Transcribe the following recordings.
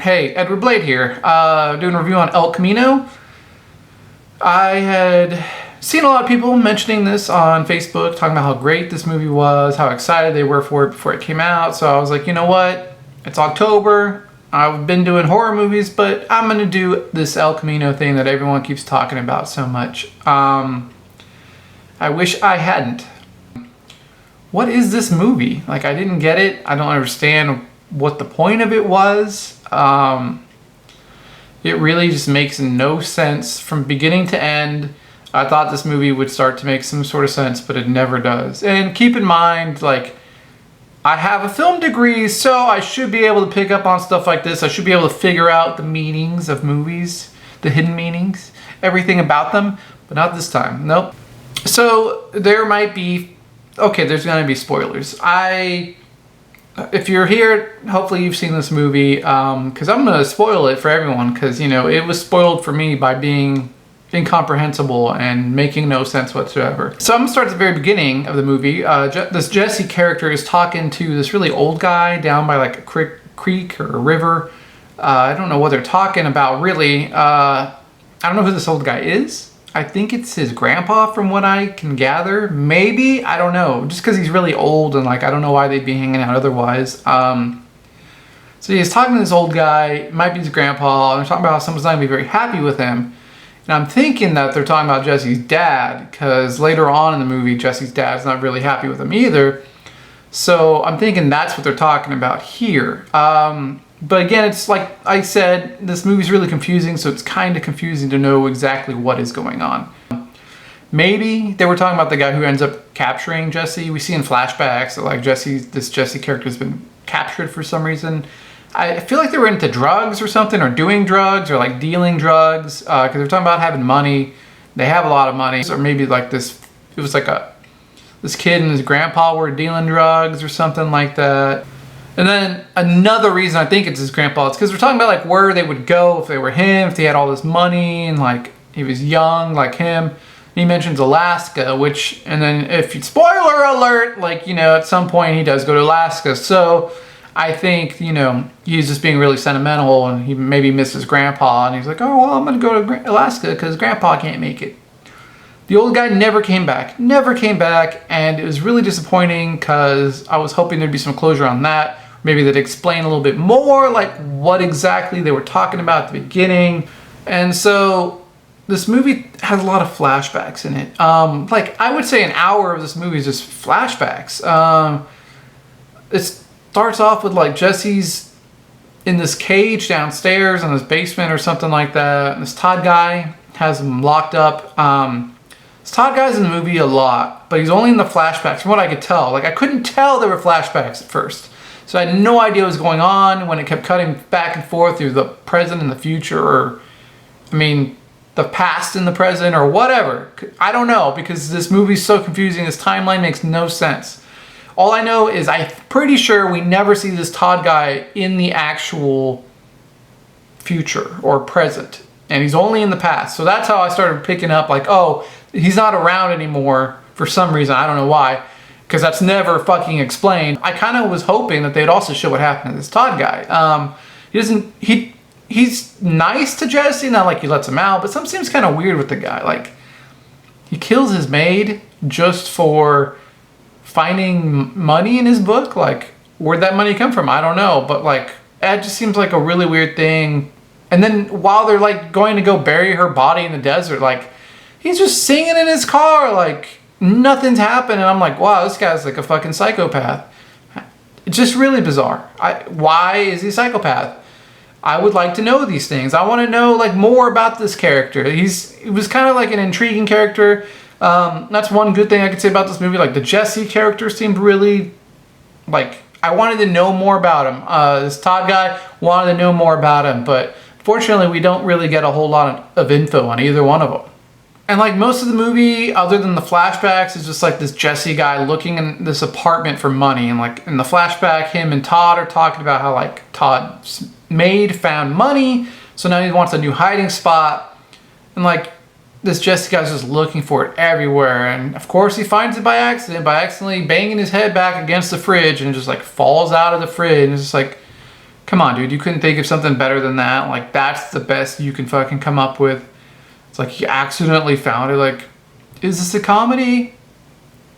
Hey, Edward Blade here, doing a review on El Camino. I had seen a lot of people mentioning this on Facebook, talking about how great this movie was, how excited they were for it before it came out. So I was like, you know what? It's October. I've been doing horror movies, but I'm going to do this El Camino thing that everyone keeps talking about so much. I wish I hadn't. What is this movie? Like, I didn't get it. I don't understand what the point of it was. It really just makes no sense from beginning to end. I thought this movie would start to make some sort of sense, but it never does. And keep in mind, like, I have a film degree, so I should be able to pick up on stuff like this. I should be able to figure out the meanings of movies, the hidden meanings, everything about them, but not this time. Nope. So there might be, okay, there's gonna be spoilers. If you're here, hopefully you've seen this movie, because I'm going to spoil it for everyone, because, you know, it was spoiled for me by being incomprehensible and making no sense whatsoever. So I'm going to start at the very beginning of the movie. This Jesse character is talking to this really old guy down by like a creek or a river. I don't know what they're talking about, really. I don't know who this old guy is. I think it's his grandpa from what I can gather. Maybe, I don't know. Just because he's really old and like, I don't know why they'd be hanging out otherwise. So he's talking to this old guy, it might be his grandpa, and they're talking about how someone's not gonna be very happy with him. And I'm thinking that they're talking about Jesse's dad, because later on in the movie, Jesse's dad's not really happy with him either. So I'm thinking that's what they're talking about here. But again, it's like I said, this movie's really confusing, so it's kind of confusing to know exactly what is going on. Maybe they were talking about the guy who ends up capturing Jesse. We see in flashbacks that like this Jesse character has been captured for some reason. I feel like they were into drugs or something, or doing drugs, or like dealing drugs, because they're talking about having money. They have a lot of money, or maybe like this, it was like this kid and his grandpa were dealing drugs or something like that. And then another reason I think it's his grandpa is because we're talking about like where they would go if they were him, if they had all this money and like he was young like him. He mentions Alaska, which, and then if spoiler alert, like, you know, at some point he does go to Alaska. So I think, you know, he's just being really sentimental and he maybe misses grandpa and he's like, oh, well, I'm going to go to Alaska because grandpa can't make it. The old guy never came back, and it was really disappointing because I was hoping there'd be some closure on that. Maybe they'd explain a little bit more, like what exactly they were talking about at the beginning. And so this movie has a lot of flashbacks in it. Like I would say an hour of this movie is just flashbacks. It starts off with like Jesse's in this cage downstairs in this basement or something like that. And this Todd guy has him locked up. This Todd guy's in the movie a lot, but he's only in the flashbacks from what I could tell. Like I couldn't tell there were flashbacks at first. So I had no idea what was going on when it kept cutting back and forth through the present and the future, or, I mean, the past and the present, or whatever. I don't know, because this movie's so confusing, this timeline makes no sense. All I know is I'm pretty sure we never see this Todd guy in the actual future or present. And he's only in the past. So that's how I started picking up, like, oh, he's not around anymore for some reason. I don't know why. Because that's never fucking explained. I kind of was hoping that they'd also show what happened to this Todd guy. He's nice to Jesse, not like he lets him out, but something seems kind of weird with the guy. Like, he kills his maid just for finding money in his book. Like, where'd that money come from? I don't know, but like, that just seems like a really weird thing. And then while they're like going to go bury her body in the desert, like, he's just singing in his car, like, nothing's happened, and I'm like, wow, this guy's like a fucking psychopath. It's just really bizarre. Why is he a psychopath? I would like to know these things. I want to know like more about this character. He was kind of like an intriguing character. That's one good thing I could say about this movie. Like the Jesse character seemed really, like, I wanted to know more about him. This Todd guy, wanted to know more about him, but fortunately we don't really get a whole lot of info on either one of them. And like most of the movie, other than the flashbacks, is just like this Jesse guy looking in this apartment for money. And like in the flashback, him and Todd are talking about how like Todd's maid found money. So now he wants a new hiding spot. And like this Jesse guy's just looking for it everywhere. And of course he finds it by accidentally banging his head back against the fridge and just like falls out of the fridge. And it's just like, Come on, dude, you couldn't think of something better than that? Like, that's the best you can fucking come up with. It's like he accidentally found it. Like, is this a comedy?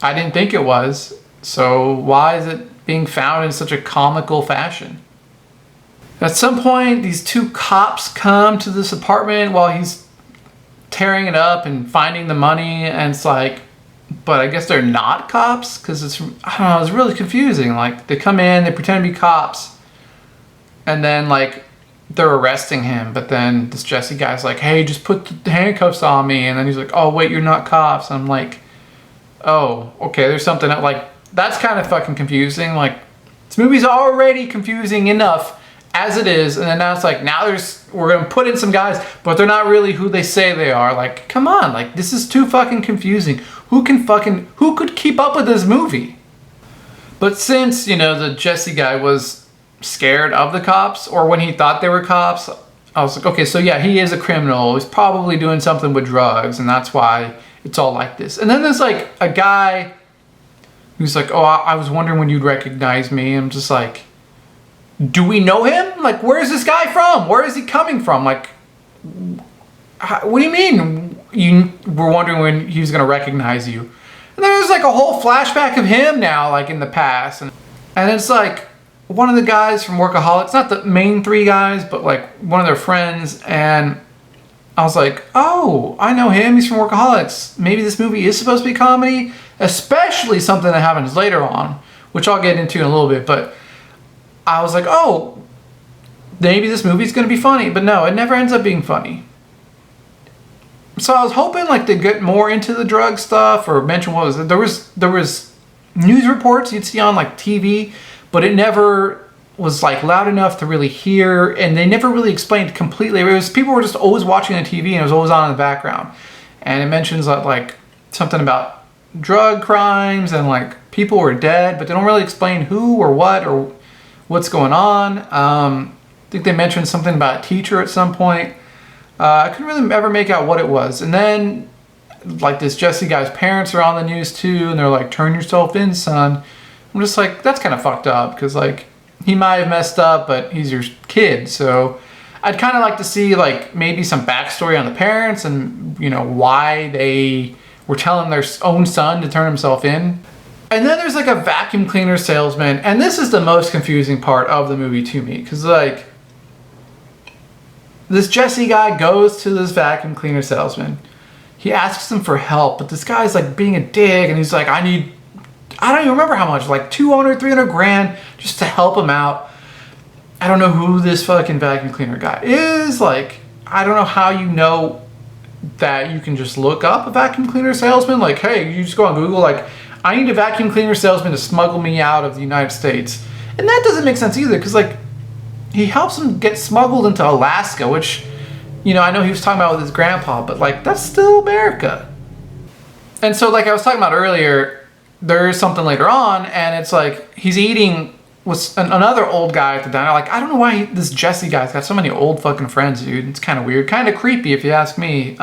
I didn't think it was. So why is it being found in such a comical fashion? At some point, these two cops come to this apartment while he's tearing it up and finding the money, and it's like, but I guess they're not cops, because it's, I don't know, it's really confusing. Like, they come in, they pretend to be cops, and then like they're arresting him, but then this Jesse guy's like, hey, just put the handcuffs on me, and then he's like, oh wait, you're not cops. I'm like, oh, okay, there's something that, like, that's kind of fucking confusing. Like, this movie's already confusing enough as it is, and then now it's like, now we're gonna put in some guys, but they're not really who they say they are. Like, come on, like, this is too fucking confusing. Who could keep up with this movie? But since, you know, the Jesse guy was scared of the cops, or when he thought they were cops, I was like, okay, so yeah, he is a criminal. He's probably doing something with drugs, and that's why it's all like this. And then there's like a guy who's like, oh, I was wondering when you'd recognize me. I'm just like, do we know him? Like, where's this guy from? Where is he coming from? Like, what do you mean you were wondering when he was going to recognize you? And then there's like a whole flashback of him now, like in the past. And it's like one of the guys from Workaholics, not the main three guys, but like one of their friends. And I was like, oh, I know him. He's from Workaholics. Maybe this movie is supposed to be a comedy, especially something that happens later on, which I'll get into in a little bit. But I was like, oh, maybe this movie's going to be funny. But no, it never ends up being funny. So I was hoping like to get more into the drug stuff, or mention what was it. There was news reports you'd see on like TV, but it never was like loud enough to really hear, and they never really explained completely. It was, people were just always watching the TV, and it was always on in the background. And it mentions like something about drug crimes, and like people were dead, but they don't really explain who or what or what's going on. I think they mentioned something about a teacher at some point. I couldn't really ever make out what it was. And then like this Jesse guy's parents are on the news too, and they're like, turn yourself in, son. I'm just like, that's kind of fucked up, because like he might have messed up, but he's your kid. So I'd kind of like to see like maybe some backstory on the parents, and you know, why they were telling their own son to turn himself in. And then there's like a vacuum cleaner salesman, and this is the most confusing part of the movie to me, because like this Jesse guy goes to this vacuum cleaner salesman. He asks him for help, but this guy's like being a dick, and he's like, I don't even remember how much, like 200, 300 grand just to help him out. I don't know who this fucking vacuum cleaner guy is. Like, I don't know how you know that you can just look up a vacuum cleaner salesman. Like, hey, you just go on Google, like, I need a vacuum cleaner salesman to smuggle me out of the United States. And that doesn't make sense either, because like, he helps him get smuggled into Alaska, which, you know, I know he was talking about with his grandpa, but like, that's still America. And so like I was talking about earlier, there's something later on, and it's like he's eating with another old guy at the diner. Like, I don't know why this Jesse guy's got so many old fucking friends, dude. It's kind of weird, kind of creepy if you ask me.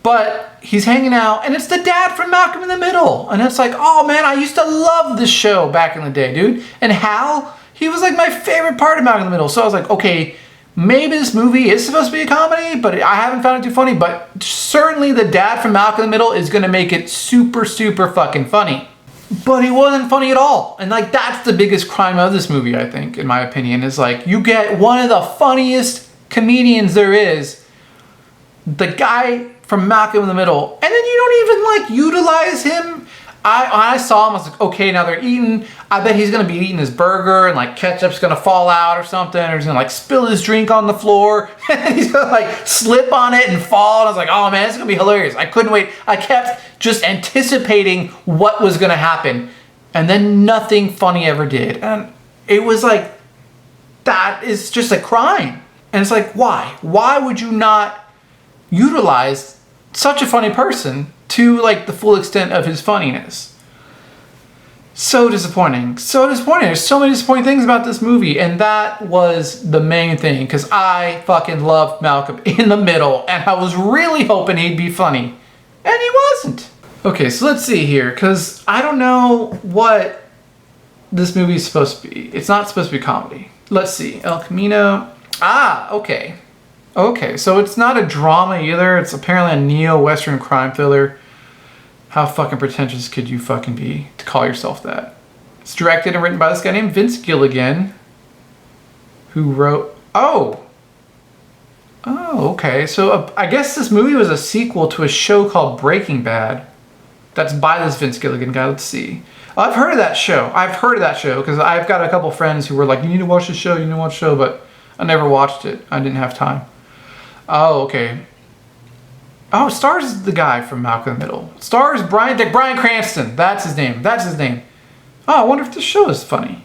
But he's hanging out, and it's the dad from Malcolm in the Middle. And it's like, oh man, I used to love this show back in the day, dude. And Hal, he was like my favorite part of Malcolm in the Middle. So I was like, okay, maybe this movie is supposed to be a comedy, but I haven't found it too funny. But certainly the dad from Malcolm in the Middle is going to make it super, super fucking funny. But he wasn't funny at all. And like, that's the biggest crime of this movie, I think, in my opinion, is like, you get one of the funniest comedians there is, the guy from Malcolm in the Middle, and then you don't even like utilize him. When I saw him, I was like, okay, now they're eating. I bet he's gonna be eating his burger, and like ketchup's gonna fall out or something, or he's gonna like spill his drink on the floor, and he's gonna like slip on it and fall. And I was like, oh man, it's gonna be hilarious. I couldn't wait. I kept just anticipating what was gonna happen, and then nothing funny ever did. And it was like, that is just a crime. And it's like, why? Why would you not utilize such a funny person to like the full extent of his funniness? So disappointing. So disappointing. There's so many disappointing things about this movie, and that was the main thing, because I fucking loved Malcolm in the Middle, and I was really hoping he'd be funny, and he wasn't. Okay, so let's see here, because I don't know what this movie is supposed to be. It's not supposed to be a comedy. Let's see. El Camino. Ah, okay. Okay, so it's not a drama either. It's apparently a neo-Western crime thriller. How fucking pretentious could you fucking be to call yourself that? It's directed and written by this guy named Vince Gilligan, who wrote... Oh, okay. So I guess this movie was a sequel to a show called Breaking Bad. That's by this Vince Gilligan guy. Let's see. I've heard of that show. Because I've got a couple friends who were like, you need to watch the show, but I never watched it. I didn't have time. Oh, okay. Oh, it stars the guy from Malcolm in the Middle. It stars Bryan Cranston. That's his name. Oh, I wonder if this show is funny.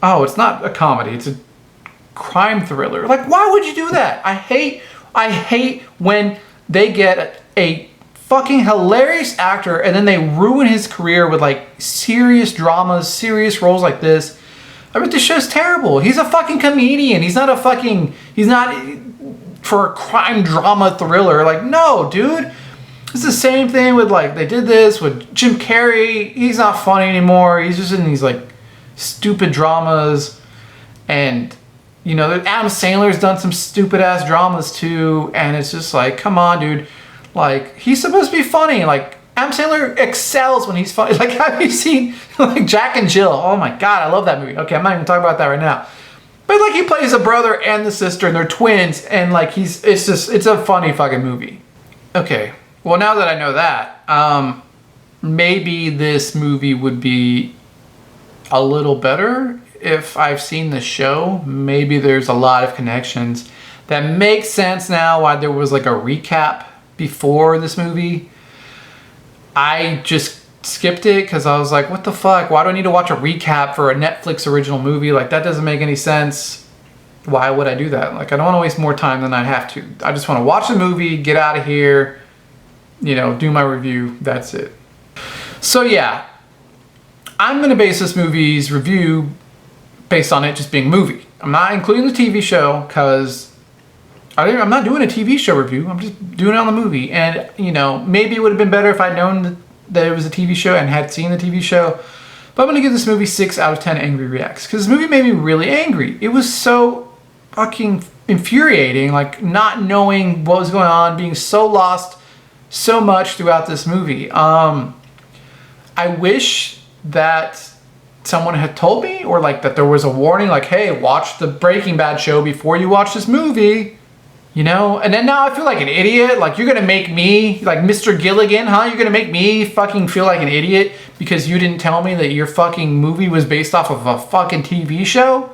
Oh, it's not a comedy. It's a crime thriller. Like, why would you do that? I hate when they get a fucking hilarious actor and then they ruin his career with like serious dramas, serious roles like this. I mean, this show's terrible. He's a fucking comedian. He's not for a crime drama thriller. Like, no, dude. It's the same thing with like, they did this with Jim Carrey. He's not funny anymore. He's just in these like stupid dramas. And, you know, Adam Sandler's done some stupid ass dramas too. And it's just like, come on, dude. Like, he's supposed to be funny. Like, Adam Sandler excels when he's funny. Like, have you seen like Jack and Jill? Oh my God, I love that movie. Okay, I'm not even talking about that right now. But like, he plays the brother and the sister, and they're twins, and like, it's a funny fucking movie. Okay, well, now that I know that, maybe this movie would be a little better if I've seen the show. Maybe there's a lot of connections that make sense now why there was like a recap before this movie. I just skipped it because I was like, what the fuck? Why do I need to watch a recap for a Netflix original movie? Like, that doesn't make any sense. Why would I do that? Like, I don't want to waste more time than I have to. I just want to watch the movie, get out of here, you know, do my review. That's it. So yeah, I'm going to base this movie's review based on it just being a movie. I'm not including the TV show because I'm not doing a TV show review. I'm just doing it on the movie. And, you know, maybe it would have been better if I'd known that it was a TV show and had seen the TV show. But I'm going to give this movie 6 out of 10 angry reacts. Because this movie made me really angry. It was so fucking infuriating. Like, not knowing what was going on. Being so lost so much throughout this movie. I wish that someone had told me. Or, like, that there was a warning. Like, hey, watch the Breaking Bad show before you watch this movie. You know, and then now I feel like an idiot. Like, you're gonna make me, like Mr. Gilligan, huh? You're gonna make me fucking feel like an idiot because you didn't tell me that your fucking movie was based off of a fucking TV show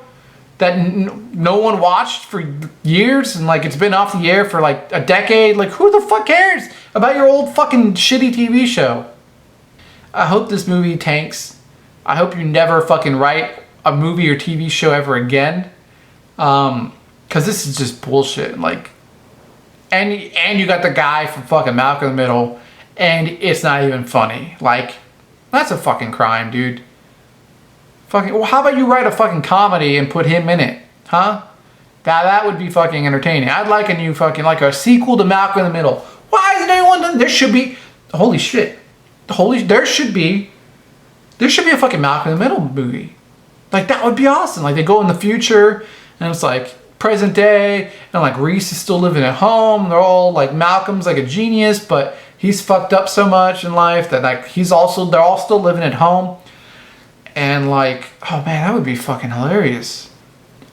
that no one watched for years, and like it's been off the air for like a decade. Like, who the fuck cares about your old fucking shitty TV show? I hope this movie tanks. I hope you never fucking write a movie or TV show ever again. Because this is just bullshit. Like, and you got the guy from fucking Malcolm in the Middle, and it's not even funny. Like, that's a fucking crime, dude. Fucking, well, how about you write a fucking comedy and put him in it, huh? That would be fucking entertaining. I'd like a new fucking, like a sequel to Malcolm in the Middle. Why isn't anyone done? There should be, holy shit. There should be a fucking Malcolm in the Middle movie. Like, that would be awesome. Like, they go in the future, and it's like, present day, and like Reese is still living at home. They're all like, Malcolm's like a genius, but he's fucked up so much in life that like they're all still living at home. And like, oh man, that would be fucking hilarious.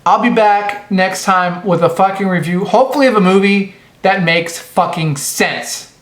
I'll be back next time with a fucking review, hopefully of a movie that makes fucking sense.